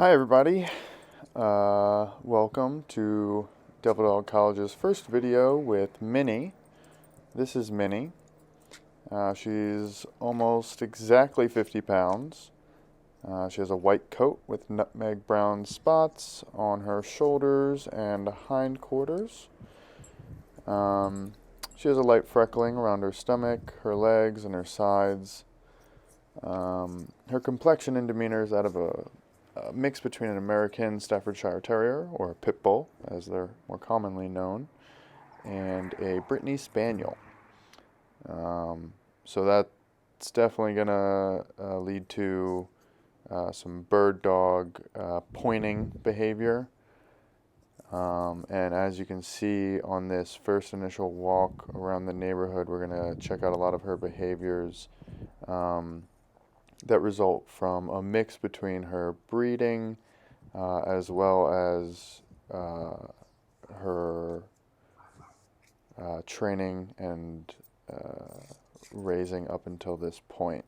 Hi everybody, welcome to Devil Dog College's first video with Minnie. This is Minnie. She's almost exactly 50 pounds. She has a white coat with nutmeg brown spots on her shoulders and hindquarters. She has a light freckling around her stomach, her legs, and her sides. Her complexion and demeanor is that of a mix between an American Staffordshire Terrier, or a Pit Bull, as they're more commonly known, and a Brittany Spaniel. So that's definitely going to lead to some bird dog pointing behavior. And as you can see on this first initial walk around the neighborhood, we're going to check out a lot of her behaviors that result from a mix between her breeding as well as her training and raising up until this point.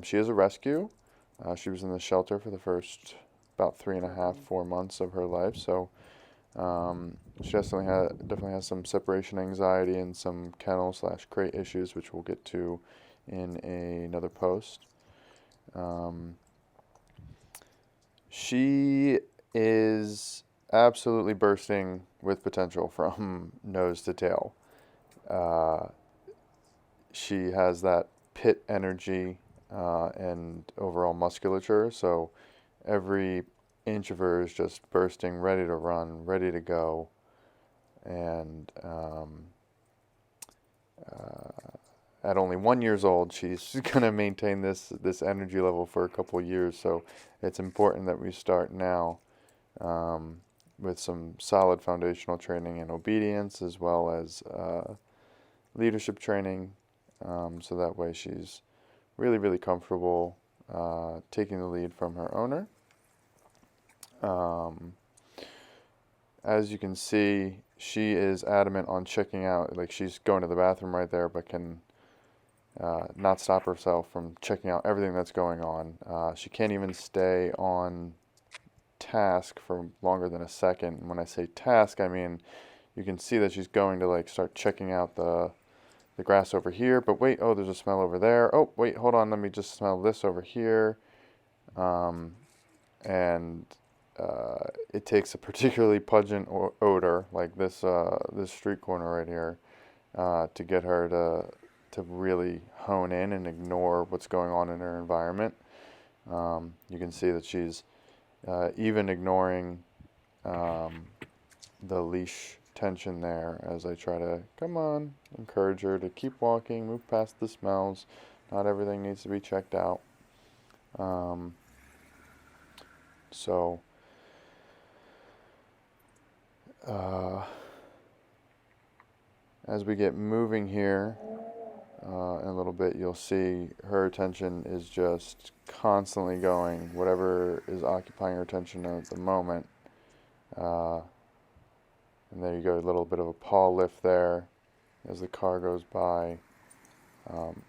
She is a rescue. She was in the shelter for the first about 3.5, 4 months of her life, so she definitely has some separation anxiety and some kennel/crate issues, which we'll get to in another post. She is absolutely bursting with potential from nose to tail. She has that pit energy and overall musculature, so every inch of her is just bursting, ready to run, ready to go, and at only 1 year old, she's going to maintain this energy level for a couple of years. So it's important that we start now with some solid foundational training and obedience, as well as leadership training, so that way she's really, really comfortable taking the lead from her owner. As you can see, she is adamant on checking out, like she's going to the bathroom right there, but can not stop herself from checking out everything that's going on. She can't even stay on task for longer than a second. And when I say task, I mean you can see that she's going to like start checking out the grass over here, but wait, oh, there's a smell over there. Oh, wait, hold on, let me just smell this over here. And it takes a particularly pungent odor, like this street corner right here, to get her to really hone in and ignore what's going on in her environment. You can see that she's even ignoring the leash tension there as I try to, come on, encourage her to keep walking, move past the smells. Not everything needs to be checked out. So as we get moving here in a little bit, you'll see her attention is just constantly going, whatever is occupying her attention at the moment. And there you go, a little bit of a paw lift there as the car goes by.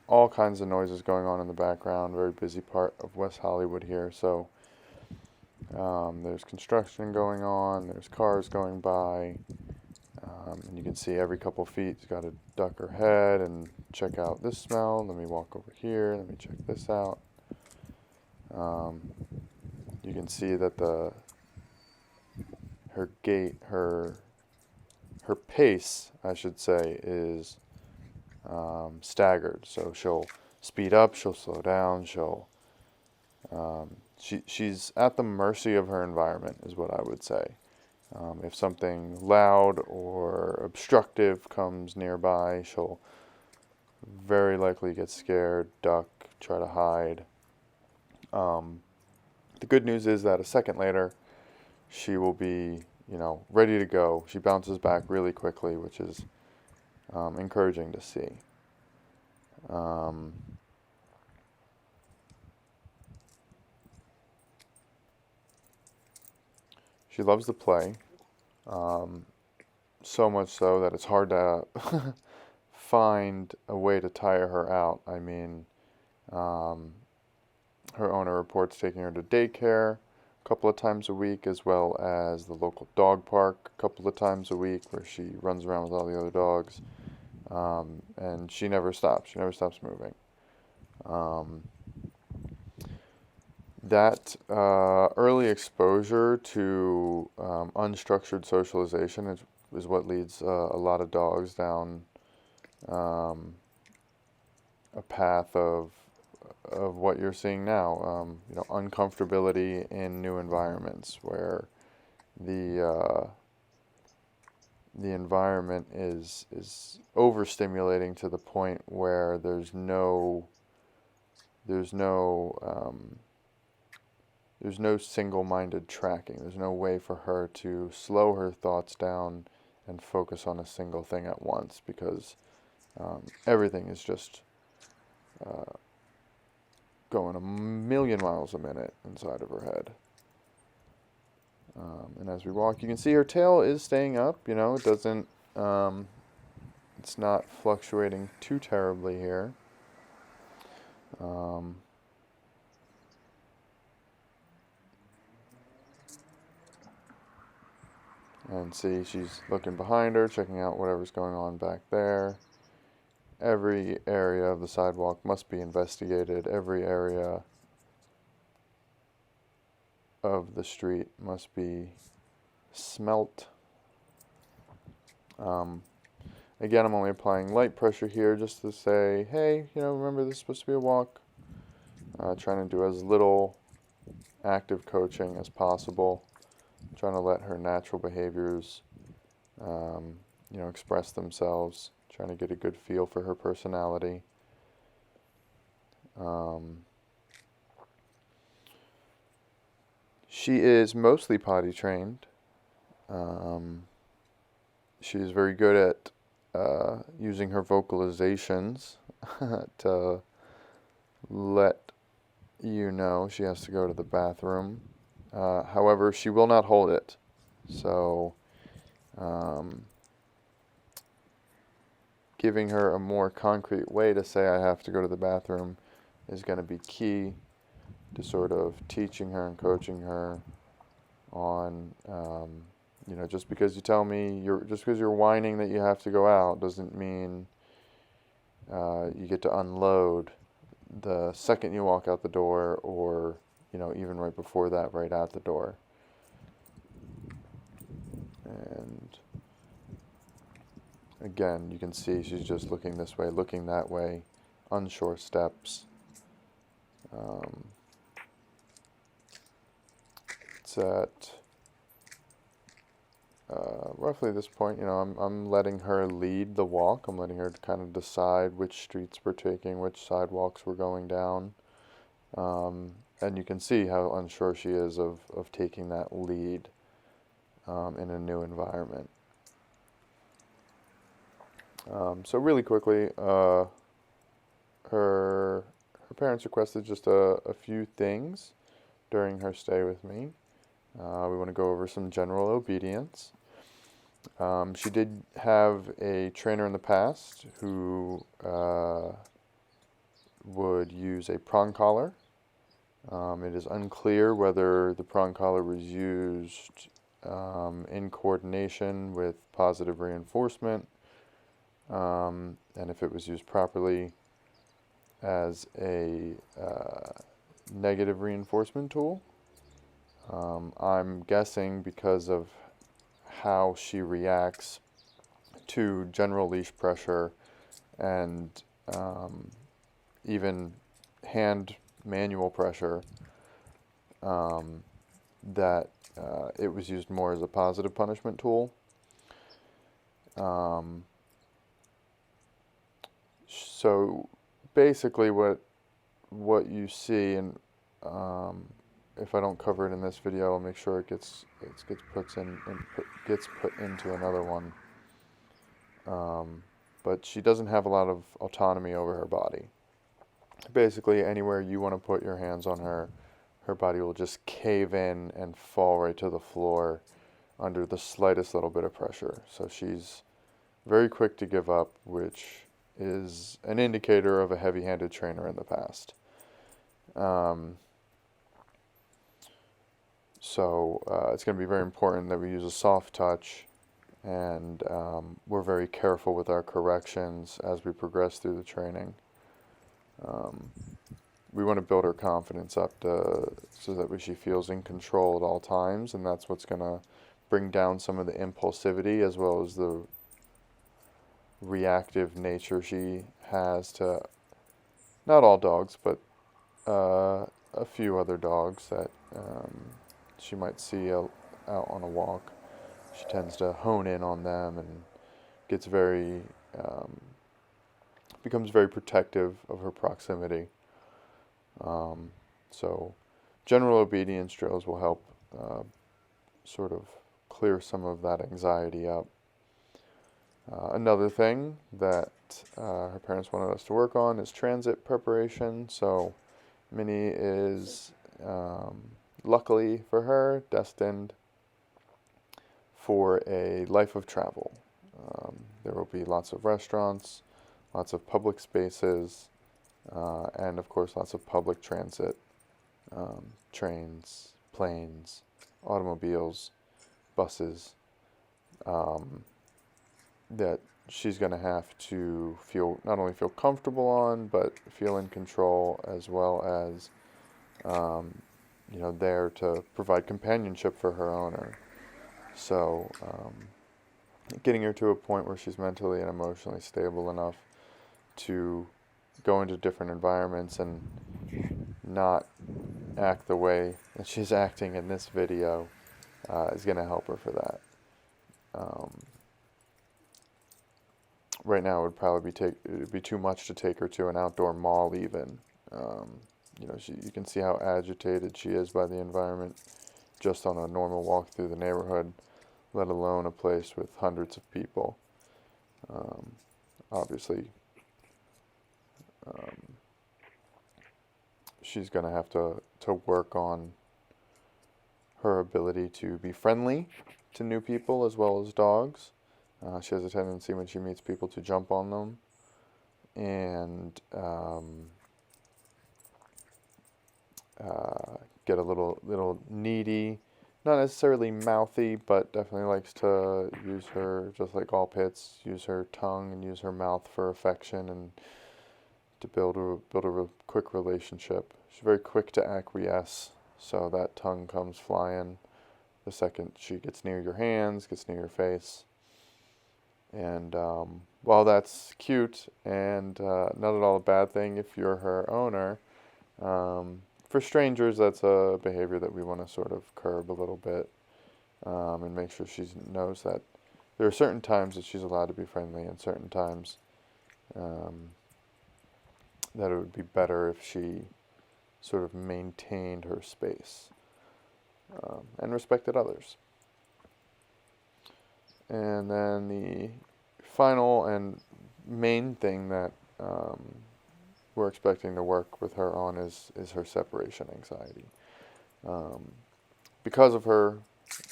All kinds of noises going on in the background, very busy part of West Hollywood here. So there's construction going on, there's cars going by, and you can see every couple feet she's got to duck her head and check out this smell. Let me walk over here, let me check this out. You can see that her gait, her pace, I should say, is staggered. So she'll speed up, she'll slow down, she's at the mercy of her environment, is what I would say. If something loud or obstructive comes nearby, she'll very likely get scared, duck, try to hide. The good news is that a second later, she will be, ready to go. She bounces back really quickly, which is encouraging to see. She loves to play, so much so that it's hard to find a way to tire her out. I mean, her owner reports taking her to daycare a couple of times a week, as well as the local dog park a couple of times a week, where she runs around with all the other dogs. And she never stops. She never stops moving. Um, that early exposure to unstructured socialization is what leads a lot of dogs down um, a path of what you're seeing now. Uncomfortability in new environments where the the environment is overstimulating to the point where there's no there's no single-minded tracking. There's no way for her to slow her thoughts down and focus on a single thing at once, because everything is just going a million miles a minute inside of her head. And as we walk, you can see her tail is staying up. It doesn't, it's not fluctuating too terribly here. And see, she's looking behind her, checking out whatever's going on back there. Every area of the sidewalk must be investigated. Every area of the street must be smelt. Again, I'm only applying light pressure here just to say, hey, remember this is supposed to be a walk. Trying to do as little active coaching as possible. Trying to let her natural behaviors, express themselves. Trying to get a good feel for her personality. She is mostly potty trained. She is very good at using her vocalizations to let you know she has to go to the bathroom. However, she will not hold it. So, giving her a more concrete way to say I have to go to the bathroom is going to be key to sort of teaching her and coaching her on, just because you tell me, just because you're whining that you have to go out doesn't mean you get to unload the second you walk out the door, or even right before that, right out the door. And again, you can see she's just looking this way, looking that way, unsure steps. It's at roughly this point, I'm letting her lead the walk. I'm letting her kind of decide which streets we're taking, which sidewalks we're going down. And you can see how unsure she is of taking that lead in a new environment. So really quickly, her parents requested just a few things during her stay with me. We want to go over some general obedience. She did have a trainer in the past who would use a prong collar. It is unclear whether the prong collar was used in coordination with positive reinforcement, and if it was used properly as a negative reinforcement tool. I'm guessing because of how she reacts to general leash pressure and even hand manual pressure, that it was used more as a positive punishment tool. So basically what you see, and if I don't cover it in this video, I'll make sure it gets put into another one. But she doesn't have a lot of autonomy over her body. Basically, anywhere you want to put your hands on her, her body will just cave in and fall right to the floor under the slightest little bit of pressure. So she's very quick to give up, which is an indicator of a heavy-handed trainer in the past. So it's going to be very important that we use a soft touch, and we're very careful with our corrections as we progress through the training. We want to build her confidence up so that she feels in control at all times, and that's what's going to bring down some of the impulsivity as well as the reactive nature she has to not all dogs, but a few other dogs that she might see out on a walk. She tends to hone in on them and gets becomes very protective of her proximity. So general obedience drills will help sort of clear some of that anxiety up. Another thing that her parents wanted us to work on is transit preparation. So Minnie is, luckily for her, destined for a life of travel. There will be lots of restaurants, lots of public spaces, and of course lots of public transit, trains, planes, automobiles, buses, that she's going to have to not only feel comfortable on, but feel in control, as well as, there to provide companionship for her owner. So, getting her to a point where she's mentally and emotionally stable enough to go into different environments and not act the way that she's acting in this video is going to help her for that. Right now, it would probably it'd be too much to take her to an outdoor mall even. You can see how agitated she is by the environment just on a normal walk through the neighborhood, let alone a place with hundreds of people. Obviously, she's going to have to work on her ability to be friendly to new people as well as dogs. She has a tendency when she meets people to jump on them and get a little needy. Not necessarily mouthy, but definitely likes to use her, just like all pits, use her tongue and use her mouth for affection and to build a quick relationship. She's very quick to acquiesce, so that tongue comes flying the second she gets near your hands, gets near your face. And while that's cute and not at all a bad thing if you're her owner, for strangers that's a behavior that we want to sort of curb a little bit, and make sure she knows that there are certain times that she's allowed to be friendly and certain times that it would be better if she sort of maintained her space and respected others. And then the final and main thing that we're expecting to work with her on is her separation anxiety. Because of her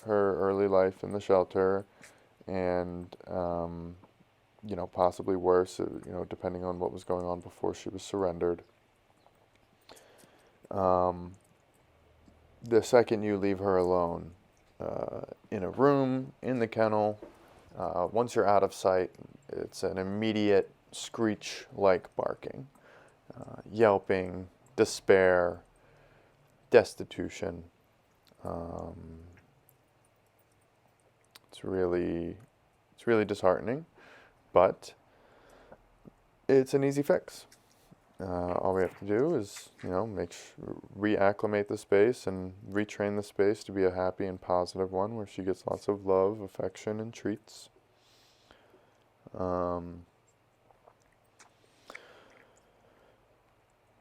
early life in the shelter and, possibly worse, depending on what was going on before she was surrendered. The second you leave her alone, in a room, in the kennel, once you're out of sight, it's an immediate screech-like barking, yelping, despair, destitution. It's really disheartening, but it's an easy fix. All we have to do is, reacclimate the space and retrain the space to be a happy and positive one where she gets lots of love, affection, and treats.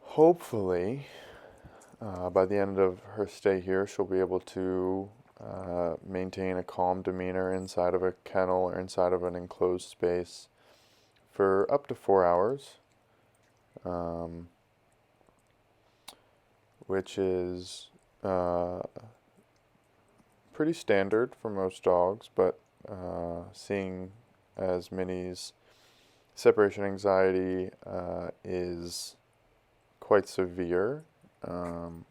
Hopefully, by the end of her stay here, she'll be able to maintain a calm demeanor inside of a kennel or inside of an enclosed space for up to 4 hours. Which is pretty standard for most dogs, but seeing as Minnie's separation anxiety is quite severe,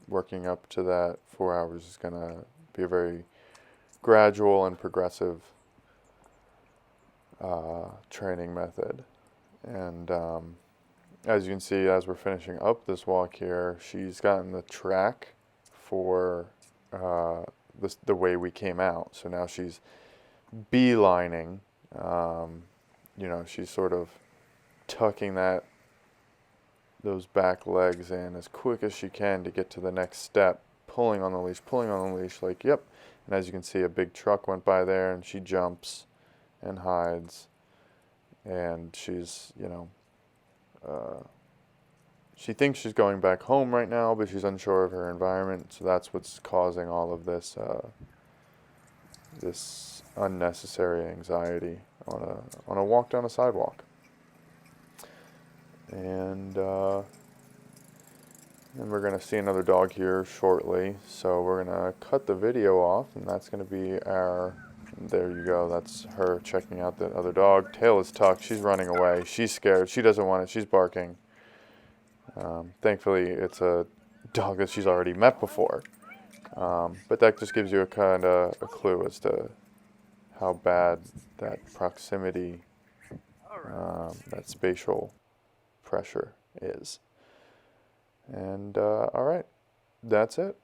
working up to that 4 hours is going to be a very gradual and progressive training method. And as you can see, as we're finishing up this walk here, she's gotten the track for the way we came out. So now she's beelining. She's sort of tucking those back legs in as quick as she can to get to the next step, pulling on the leash, like, yep. And as you can see, a big truck went by there, and she jumps and hides. And she's, she thinks she's going back home right now, but she's unsure of her environment. So that's what's causing all of this this unnecessary anxiety on a walk down a sidewalk. And we're going to see another dog here shortly. So we're going to cut the video off, and that's going to be there you go. That's her checking out the other dog. Tail is tucked. She's running away. She's scared. She doesn't want it. She's barking. Thankfully, it's a dog that she's already met before. But that just gives you a kind of a clue as to how bad that proximity, that spatial pressure is. And all right, that's it.